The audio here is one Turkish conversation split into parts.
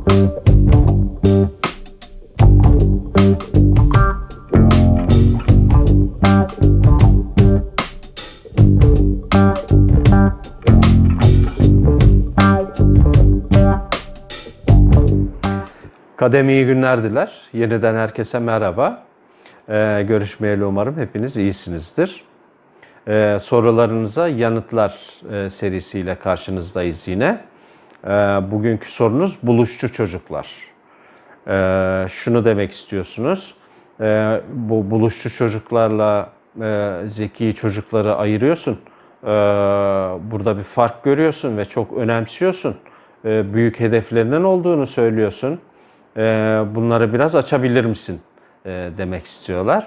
Kadem iyi günler diler. Yeniden herkese merhaba. Görüşmeyeli umarım hepiniz iyisinizdir. Sorularınıza yanıtlar serisiyle karşınızdayız yine. Bugünkü sorunuz buluşçu çocuklar. Şunu demek istiyorsunuz. Bu buluşçu çocuklarla zeki çocukları ayırıyorsun. Burada bir fark görüyorsun ve çok önemsiyorsun. Büyük hedeflerinin olduğunu söylüyorsun. Bunları biraz açabilir misin demek istiyorlar.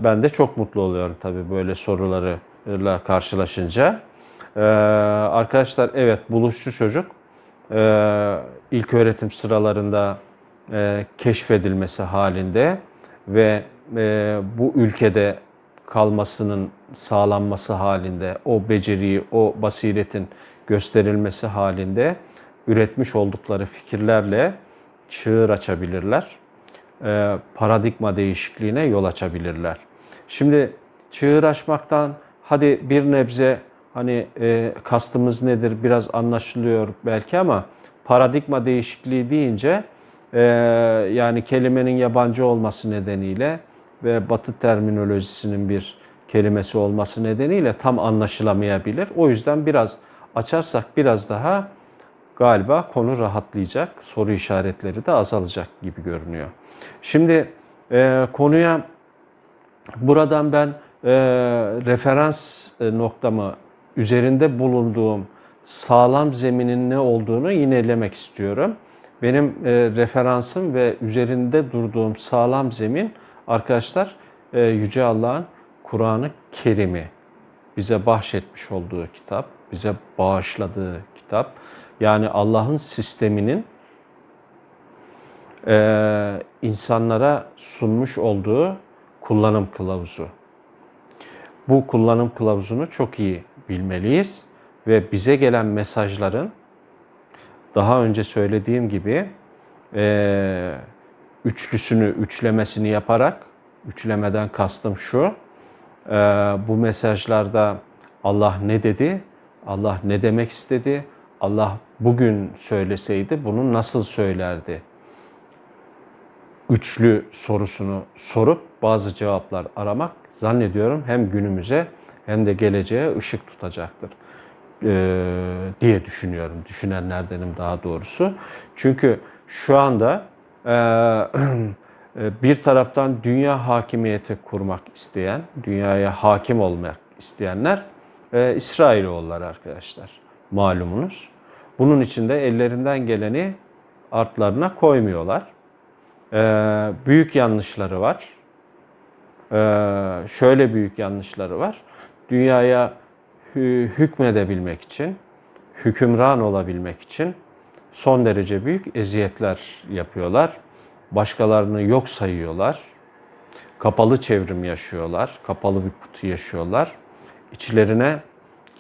Ben de çok mutlu oluyorum tabii böyle sorularla karşılaşınca. Arkadaşlar evet, buluşçu çocuk ilköğretim sıralarında keşfedilmesi halinde ve bu ülkede kalmasının sağlanması halinde, o beceriyi, o basiretin gösterilmesi halinde üretmiş oldukları fikirlerle çığır açabilirler. Paradigma değişikliğine yol açabilirler. Şimdi çığır açmaktan hadi bir nebze kastımız nedir biraz anlaşılıyor belki, ama paradigma değişikliği deyince yani kelimenin yabancı olması nedeniyle ve Batı terminolojisinin bir kelimesi olması nedeniyle tam anlaşılamayabilir. O yüzden biraz açarsak biraz daha galiba konu rahatlayacak, soru işaretleri de azalacak gibi görünüyor. Şimdi konuya buradan ben referans noktamı, üzerinde bulunduğum sağlam zeminin ne olduğunu yinelemek istiyorum. Benim referansım ve üzerinde durduğum sağlam zemin arkadaşlar Yüce Allah'ın Kur'an-ı Kerim'i, bize bahşetmiş olduğu kitap, bize bağışladığı kitap. Yani Allah'ın sisteminin insanlara sunmuş olduğu kullanım kılavuzu. Bu kullanım kılavuzunu çok iyi bilmeliyiz ve bize gelen mesajların daha önce söylediğim gibi üçlemesini yaparak, üçlemeden kastım şu, bu mesajlarda Allah ne dedi, Allah ne demek istedi, Allah bugün söyleseydi bunu nasıl söylerdi? Üçlü sorusunu sorup bazı cevaplar aramak zannediyorum hem günümüze hem de geleceğe ışık tutacaktır diye düşünüyorum. Düşünenlerdenim daha doğrusu. Çünkü şu anda bir taraftan dünya hakimiyeti kurmak isteyen, dünyaya hakim olmak isteyenler İsrailoğulları arkadaşlar, malumunuz. Bunun için de ellerinden geleni artlarına koymuyorlar. Büyük yanlışları var. Şöyle büyük yanlışları var. Dünyaya hükmedebilmek için, hükümran olabilmek için son derece büyük eziyetler yapıyorlar. Başkalarını yok sayıyorlar. Kapalı çevrim yaşıyorlar. Kapalı bir kutu yaşıyorlar. İçlerine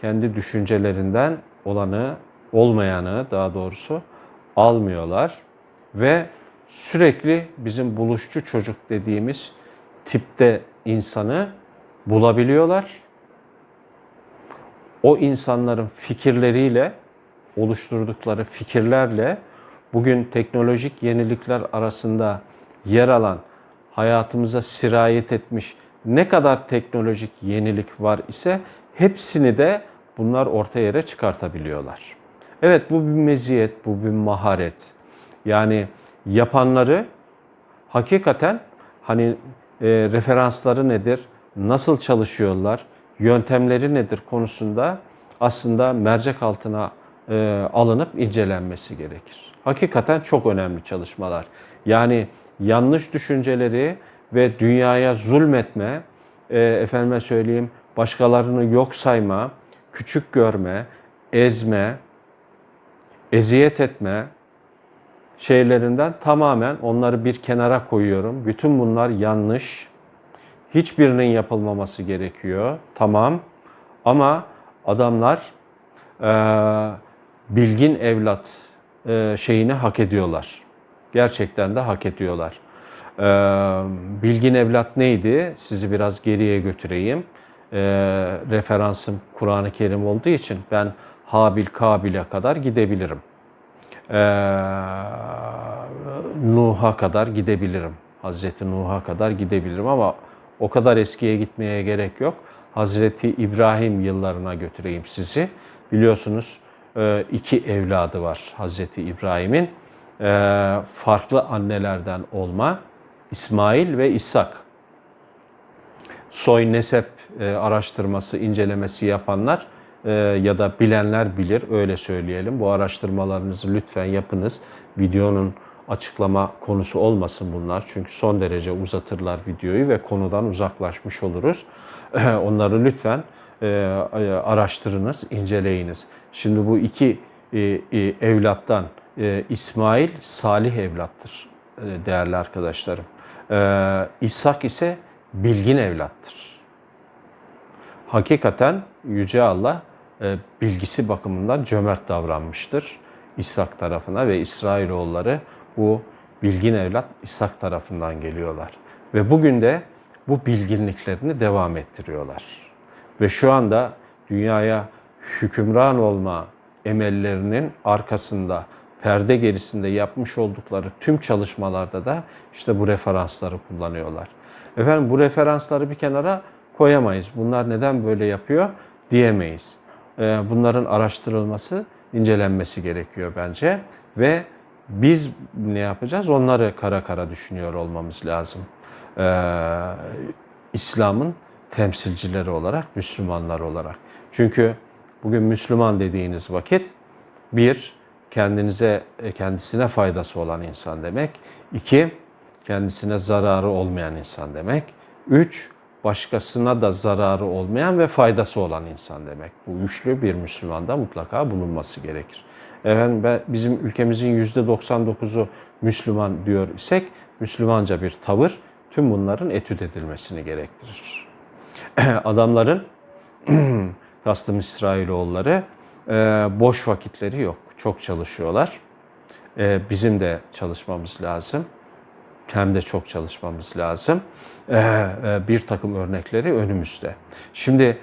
kendi düşüncelerinden olanı, olmayanı daha doğrusu almıyorlar. Ve sürekli bizim buluşçu çocuk dediğimiz tipte insanı bulabiliyorlar. O insanların fikirleriyle, oluşturdukları fikirlerle bugün teknolojik yenilikler arasında yer alan, hayatımıza sirayet etmiş ne kadar teknolojik yenilik var ise hepsini de bunlar ortaya yere çıkartabiliyorlar. Evet, bu bir meziyet, bu bir maharet. Yani yapanları hakikaten referansları nedir, nasıl çalışıyorlar, yöntemleri nedir konusunda aslında mercek altına alınıp incelenmesi gerekir. Hakikaten çok önemli çalışmalar. Yani yanlış düşünceleri ve dünyaya zulmetme, efendime söyleyeyim başkalarını yok sayma, küçük görme, ezme, eziyet etme şeylerinden tamamen onları bir kenara koyuyorum. Bütün bunlar yanlış. Hiçbirinin yapılmaması gerekiyor. Tamam. Ama adamlar bilgin evlat şeyini hak ediyorlar. Gerçekten de hak ediyorlar. Bilgin evlat neydi? Sizi biraz geriye götüreyim. Referansım Kur'an-ı Kerim olduğu için ben Habil Kabil'e kadar gidebilirim. Nuh'a kadar gidebilirim. Hazreti Nuh'a kadar gidebilirim ama o kadar eskiye gitmeye gerek yok. Hazreti İbrahim yıllarına götüreyim sizi. Biliyorsunuz iki evladı var Hazreti İbrahim'in. Farklı annelerden olma İsmail ve İshak. Soy nesep araştırması, incelemesi yapanlar ya da bilenler bilir, öyle söyleyelim. Bu araştırmalarınızı lütfen yapınız. Videonun açıklama konusu olmasın bunlar. Çünkü son derece uzatırlar videoyu ve konudan uzaklaşmış oluruz. Onları lütfen araştırınız, inceleyiniz. Şimdi bu iki evlattan İsmail salih evlattır değerli arkadaşlarım. İshak ise bilgin evlattır. Hakikaten Yüce Allah bilgisi bakımından cömert davranmıştır İshak tarafına ve İsrailoğulları bu bilgin evlat İshak tarafından geliyorlar. Ve bugün de bu bilginliklerini devam ettiriyorlar. Ve şu anda dünyaya hükümran olma emellerinin arkasında, perde gerisinde yapmış oldukları tüm çalışmalarda da işte bu referansları kullanıyorlar. Efendim bu referansları bir kenara koyamayız. Bunlar neden böyle yapıyor diyemeyiz. Bunların araştırılması, incelenmesi gerekiyor bence. Ve biz ne yapacağız? Onları kara kara düşünüyor olmamız lazım. İslam'ın temsilcileri olarak, Müslümanlar olarak. Çünkü bugün Müslüman dediğiniz vakit bir, kendisine faydası olan insan demek. İki, kendisine zararı olmayan insan demek. Üç, başkasına da zararı olmayan ve faydası olan insan demek. Bu üçlü bir Müslümanda mutlaka bulunması gerekir. Efendim bizim ülkemizin %99'u Müslüman diyor isek, Müslümanca bir tavır tüm bunların etüt edilmesini gerektirir. Adamların, kastım İsrailoğulları, boş vakitleri yok. Çok çalışıyorlar. Bizim de çalışmamız lazım. Hem de çok çalışmamız lazım. Bir takım örnekleri önümüzde. Şimdi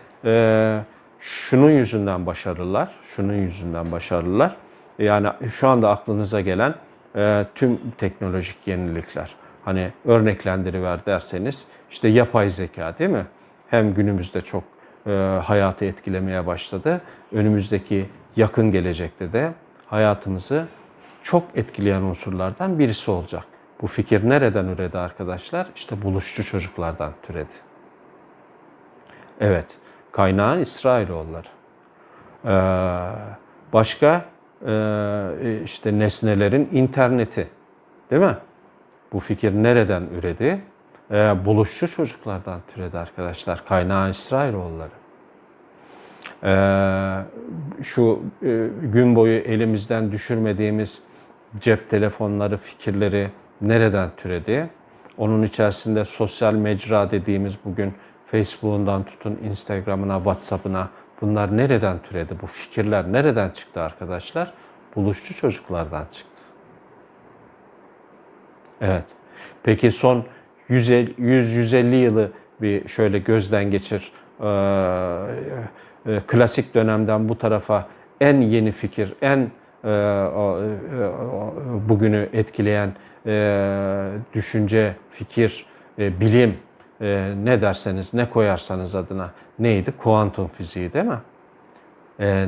şunun yüzünden başarılılar. Yani şu anda aklınıza gelen tüm teknolojik yenilikler. Hani örneklendiriver derseniz işte yapay zeka değil mi? Hem günümüzde çok hayatı etkilemeye başladı. Önümüzdeki yakın gelecekte de hayatımızı çok etkileyen unsurlardan birisi olacak. Bu fikir nereden üredi arkadaşlar? İşte buluşçu çocuklardan türedi. Evet, kaynağı İsrailoğulları. Başka işte nesnelerin interneti, değil mi? Bu fikir nereden üredi? Buluşçu çocuklardan türedi arkadaşlar. Kaynağı İsrailoğulları. Şu gün boyu elimizden düşürmediğimiz cep telefonları, fikirleri nereden türedi? Onun içerisinde sosyal mecra dediğimiz bugün Facebook'undan tutun Instagram'ına, WhatsApp'ına bunlar nereden türedi? Bu fikirler nereden çıktı arkadaşlar? Buluşçu çocuklardan çıktı. Evet. Peki son 100-150 yılı bir şöyle gözden geçir. Klasik dönemden bu tarafa en yeni fikir, en bugünü etkileyen düşünce, fikir, bilim ne derseniz, ne koyarsanız adına neydi? Kuantum fiziği değil mi?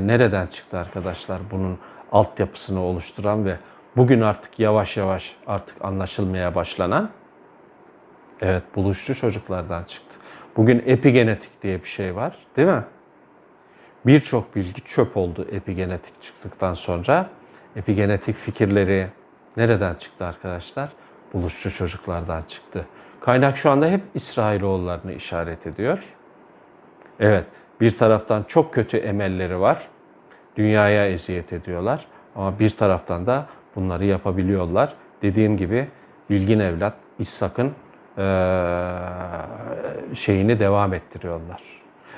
Nereden çıktı arkadaşlar bunun altyapısını oluşturan ve bugün artık yavaş yavaş artık anlaşılmaya başlanan buluşçu çocuklardan çıktı. Bugün epigenetik diye bir şey var değil mi? Birçok bilgi çöp oldu epigenetik çıktıktan sonra. Epigenetik fikirleri nereden çıktı arkadaşlar? Buluşçu çocuklardan çıktı. Kaynak şu anda hep İsrailoğullarını işaret ediyor. Evet, bir taraftan çok kötü emelleri var. Dünyaya eziyet ediyorlar. Ama bir taraftan da bunları yapabiliyorlar. Dediğim gibi bilgin evlat İshak'ın şeyini devam ettiriyorlar.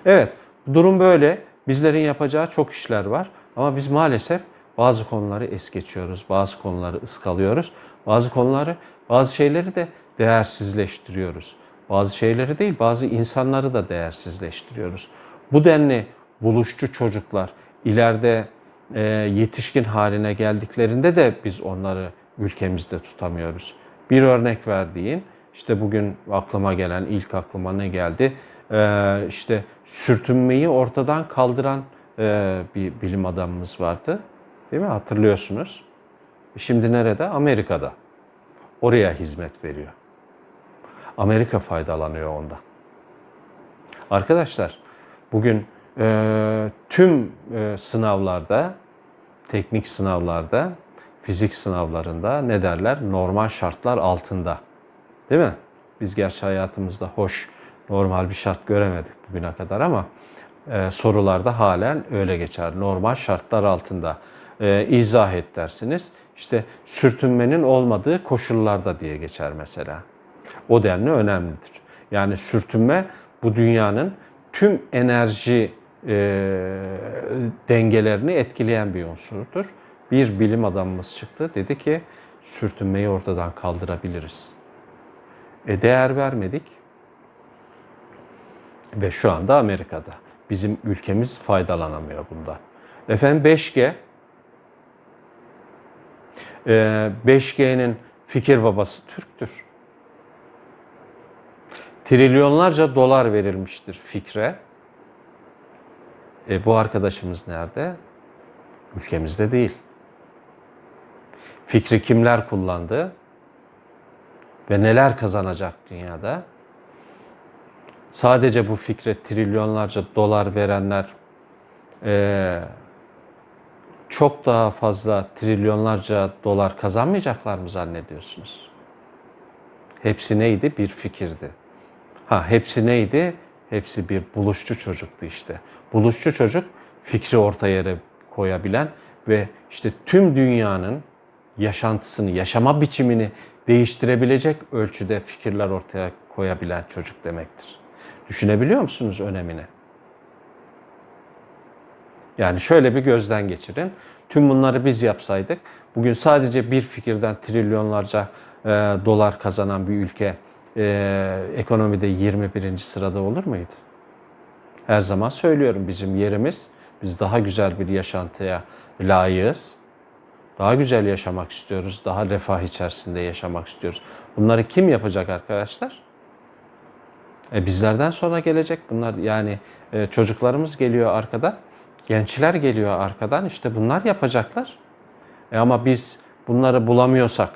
Evet, durum böyle. Bizlerin yapacağı çok işler var. Ama biz maalesef bazı konuları es geçiyoruz, bazı konuları ıskalıyoruz, bazı şeyleri de değersizleştiriyoruz. Bazı şeyleri değil, bazı insanları da değersizleştiriyoruz. Bu denli buluşçu çocuklar ileride yetişkin haline geldiklerinde de biz onları ülkemizde tutamıyoruz. Bir örnek verdiğim, işte bugün aklıma gelen, ilk aklıma ne geldi? İşte sürtünmeyi ortadan kaldıran bir bilim adamımız vardı. Değil mi? Hatırlıyorsunuz. Şimdi nerede? Amerika'da. Oraya hizmet veriyor. Amerika faydalanıyor ondan. Arkadaşlar, bugün tüm sınavlarda, teknik sınavlarda, fizik sınavlarında ne derler? Normal şartlar altında. Değil mi? Biz gerçi hayatımızda hoş, normal bir şart göremedik bugüne kadar ama sorularda halen öyle geçer. Normal şartlar altında. İzah et dersiniz. İşte sürtünmenin olmadığı koşullarda diye geçer mesela. O denli önemlidir. Yani sürtünme bu dünyanın tüm enerji dengelerini etkileyen bir unsurdur. Bir bilim adamımız çıktı, dedi ki sürtünmeyi ortadan kaldırabiliriz. Değer vermedik ve şu anda Amerika'da. Bizim ülkemiz faydalanamıyor bundan. Efendim 5G, 5G'nin fikir babası Türk'tür. Trilyonlarca dolar verilmiştir fikre. Bu arkadaşımız nerede? Ülkemizde değil. Fikri kimler kullandı? Ve neler kazanacak dünyada? Sadece bu fikre trilyonlarca dolar verenler çok daha fazla trilyonlarca dolar kazanmayacaklar mı zannediyorsunuz? Hepsi neydi? Bir fikirdi. Hepsi neydi? Hepsi bir buluşçu çocuktu işte. Buluşçu çocuk fikri ortaya koyabilen ve işte tüm dünyanın yaşantısını, yaşama biçimini değiştirebilecek ölçüde fikirler ortaya koyabilen çocuk demektir. Düşünebiliyor musunuz önemini? Yani şöyle bir gözden geçirin. Tüm bunları biz yapsaydık, bugün sadece bir fikirden trilyonlarca dolar kazanan bir ülke ekonomide 21. sırada olur muydu? Her zaman söylüyorum, bizim yerimiz, biz daha güzel bir yaşantıya layığız. Daha güzel yaşamak istiyoruz, daha refah içerisinde yaşamak istiyoruz. Bunları kim yapacak arkadaşlar? Bizlerden sonra gelecek bunlar. Yani çocuklarımız geliyor arkadan, gençler geliyor arkadan. İşte bunlar yapacaklar. Ama biz bunları bulamıyorsak,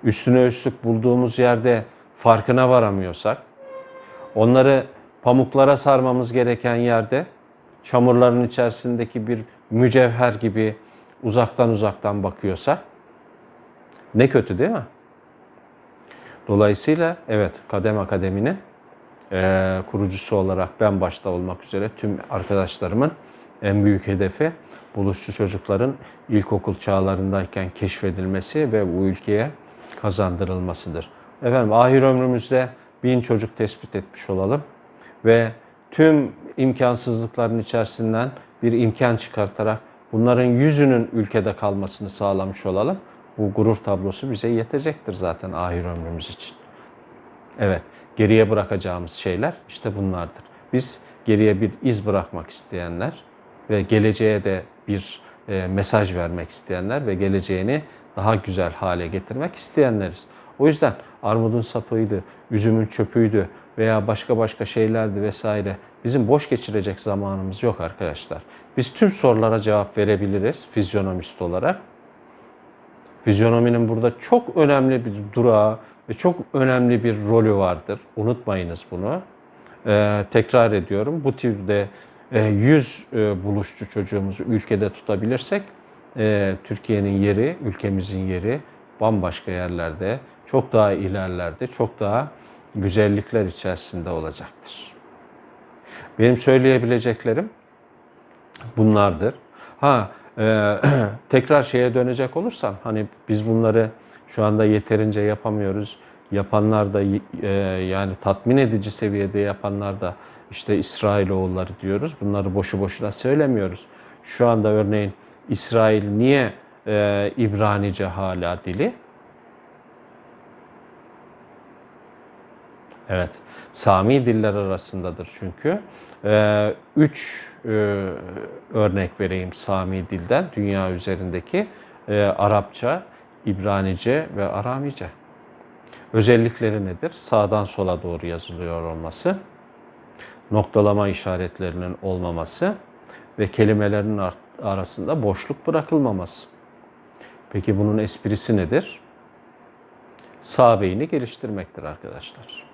üstüne üstlük bulduğumuz yerde farkına varamıyorsak, onları pamuklara sarmamız gereken yerde çamurların içerisindeki bir mücevher gibi uzaktan bakıyorsak ne kötü, değil mi? Dolayısıyla evet, Kadem Akademi'nin kurucusu olarak ben başta olmak üzere tüm arkadaşlarımın en büyük hedefi buluşçu çocukların ilkokul çağlarındayken keşfedilmesi ve bu ülkeye kazandırılmasıdır. Efendim, ahir ömrümüzde 1000 çocuk tespit etmiş olalım ve tüm imkansızlıkların içerisinden bir imkan çıkartarak bunların 100'ünün ülkede kalmasını sağlamış olalım. Bu gurur tablosu bize yetecektir zaten ahir ömrümüz için. Evet, geriye bırakacağımız şeyler işte bunlardır. Biz geriye bir iz bırakmak isteyenler ve geleceğe de bir mesaj vermek isteyenler ve geleceğini daha güzel hale getirmek isteyenleriz. O yüzden armudun sapıydı, üzümün çöpüydü veya başka şeylerdi vesaire. Bizim boş geçirecek zamanımız yok arkadaşlar. Biz tüm sorulara cevap verebiliriz fizyonomist olarak. Fizyonominin burada çok önemli bir durağı ve çok önemli bir rolü vardır. Unutmayınız bunu. Tekrar ediyorum. Bu türde 100 buluşçu çocuğumuzu ülkede tutabilirsek Türkiye'nin yeri, ülkemizin yeri bambaşka yerlerde, çok daha ilerlerde, çok daha güzellikler içerisinde olacaktır. Benim söyleyebileceklerim bunlardır. Tekrar şeye dönecek olursam, hani biz bunları şu anda yeterince yapamıyoruz. Yapanlar da yani tatmin edici seviyede yapanlar da işte İsrailoğulları diyoruz. Bunları boşu boşuna söylemiyoruz. Şu anda örneğin İsrail niye İbranice hala dili? Evet, Sami diller arasındadır çünkü. Üç örnek vereyim Sami dilden, dünya üzerindeki Arapça, İbranice ve Aramice. Özellikleri nedir? Sağdan sola doğru yazılıyor olması, noktalama işaretlerinin olmaması ve kelimelerin arasında boşluk bırakılmaması. Peki bunun esprisi nedir? Sağ beyni geliştirmektir arkadaşlar.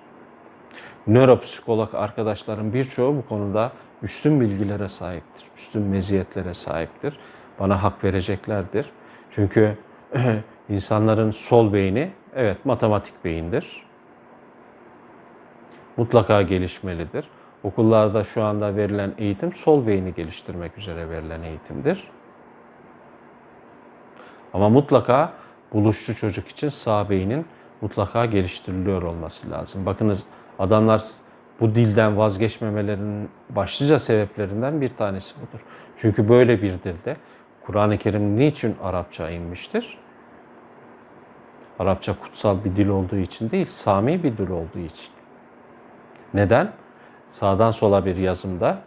Nöropsikolog arkadaşların birçoğu bu konuda üstün bilgilere sahiptir, üstün meziyetlere sahiptir. Bana hak vereceklerdir. Çünkü insanların sol beyni, evet matematik beyindir. Mutlaka gelişmelidir. Okullarda şu anda verilen eğitim sol beyni geliştirmek üzere verilen eğitimdir. Ama mutlaka buluşçu çocuk için sağ beynin mutlaka geliştiriliyor olması lazım. Bakınız adamlar bu dilden vazgeçmemelerinin başlıca sebeplerinden bir tanesi budur. Çünkü böyle bir dilde Kur'an-ı Kerim niçin Arapça inmiştir? Arapça kutsal bir dil olduğu için değil, Sami bir dil olduğu için. Neden? Sağdan sola bir yazımda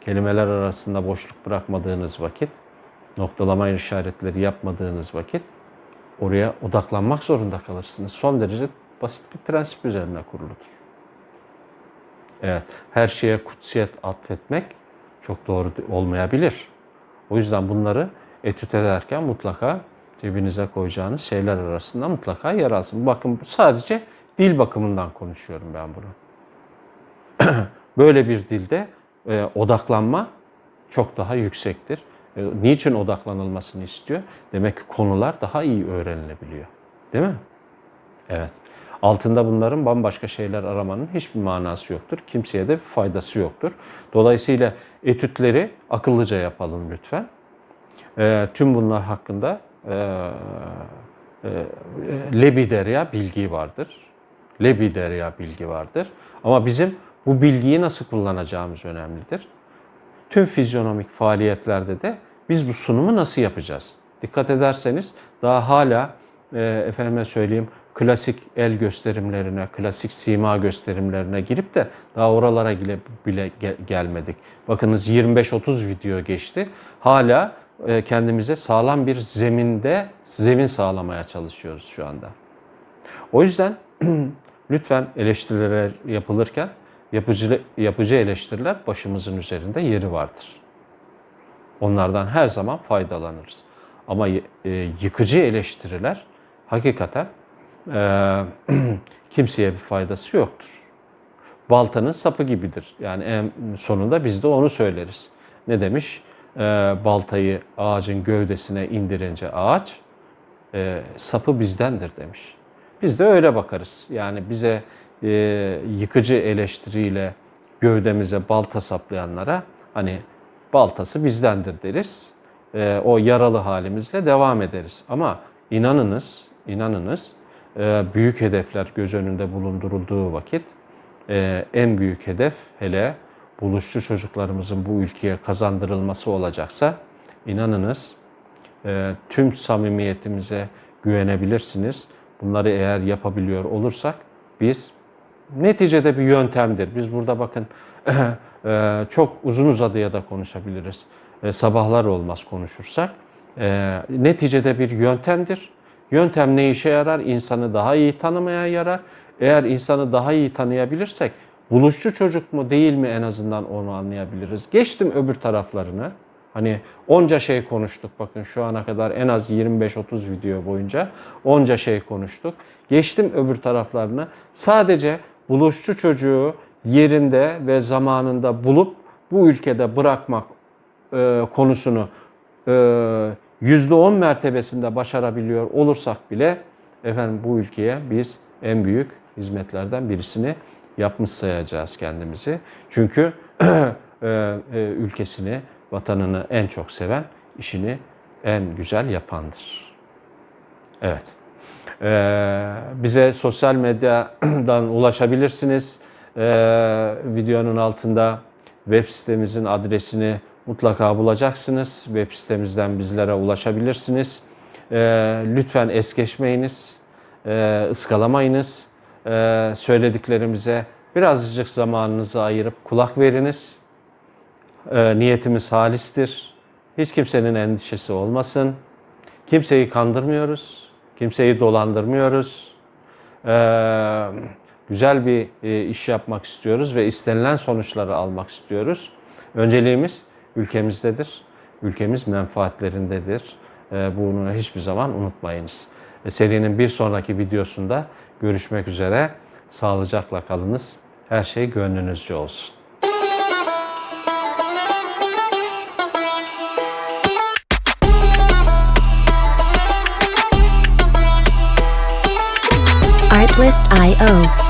kelimeler arasında boşluk bırakmadığınız vakit, noktalama işaretleri yapmadığınız vakit oraya odaklanmak zorunda kalırsınız. Son derece basit bir prensip üzerine kuruludur. Evet, her şeye kutsiyet atfetmek çok doğru olmayabilir. O yüzden bunları etüt ederken mutlaka cebinize koyacağınız şeyler arasında mutlaka yer alsın. Bakın sadece dil bakımından konuşuyorum ben bunu. Böyle bir dilde odaklanma çok daha yüksektir. Niçin odaklanılmasını istiyor? Demek ki konular daha iyi öğrenilebiliyor. Değil mi? Evet. Altında bunların bambaşka şeyler aramanın hiçbir manası yoktur. Kimseye de bir faydası yoktur. Dolayısıyla etütleri akıllıca yapalım lütfen. Tüm bunlar hakkında lebiderya bilgi vardır. Lebiderya bilgi vardır. Ama bizim bu bilgiyi nasıl kullanacağımız önemlidir. Tüm fizyonomik faaliyetlerde de biz bu sunumu nasıl yapacağız? Dikkat ederseniz daha hala efendime söyleyeyim klasik el gösterimlerine, klasik sima gösterimlerine girip de daha oralara bile gelmedik. Bakınız 25-30 video geçti. Hala kendimize sağlam bir zemin sağlamaya çalışıyoruz şu anda. O yüzden lütfen eleştiriler yapılırken yapıcı eleştiriler başımızın üzerinde yeri vardır. Onlardan her zaman faydalanırız. Ama yıkıcı eleştiriler hakikaten kimseye bir faydası yoktur. Baltanın sapı gibidir. Yani en sonunda biz de onu söyleriz. Ne demiş? Baltayı ağacın gövdesine indirince ağaç, sapı bizdendir demiş. Biz de öyle bakarız. Yani bize yıkıcı eleştiriyle gövdemize balta saplayanlara hani baltası bizdendir deriz. O yaralı halimizle devam ederiz. Ama inanınız büyük hedefler göz önünde bulundurulduğu vakit en büyük hedef hele buluşçu çocuklarımızın bu ülkeye kazandırılması olacaksa inanınız tüm samimiyetimize güvenebilirsiniz. Bunları eğer yapabiliyor olursak biz neticede bir yöntemdir. Biz burada bakın çok uzun uzadıya da konuşabiliriz. Sabahlar olmaz konuşursak. Neticede bir yöntemdir. Yöntem ne işe yarar? İnsanı daha iyi tanımaya yarar. Eğer insanı daha iyi tanıyabilirsek buluşçu çocuk mu değil mi en azından onu anlayabiliriz. Geçtim öbür taraflarını. Hani onca şey konuştuk bakın şu ana kadar en az 25-30 video boyunca onca şey konuştuk. Geçtim öbür taraflarını. Sadece buluşçu çocuğu yerinde ve zamanında bulup bu ülkede bırakmak konusunu %10 mertebesinde başarabiliyor olursak bile efendim bu ülkeye biz en büyük hizmetlerden birisini yapmış sayacağız kendimizi. Çünkü ülkesini, vatanını en çok seven, işini en güzel yapandır. Evet. Bize sosyal medyadan ulaşabilirsiniz. Videonun altında web sitemizin adresini mutlaka bulacaksınız. Web sitemizden bizlere ulaşabilirsiniz. Lütfen es geçmeyiniz, ıskalamayınız. Söylediklerimize birazcık zamanınızı ayırıp kulak veriniz. Niyetimiz halistir. Hiç kimsenin endişesi olmasın. Kimseyi kandırmıyoruz, kimseyi dolandırmıyoruz. Güzel bir iş yapmak istiyoruz ve istenilen sonuçları almak istiyoruz. Önceliğimiz ülkemizdedir, ülkemiz menfaatlerindedir. Bunu hiçbir zaman unutmayınız. Serinin bir sonraki videosunda görüşmek üzere. Sağlıcakla kalınız. Her şey gönlünüzce olsun. Artlist.io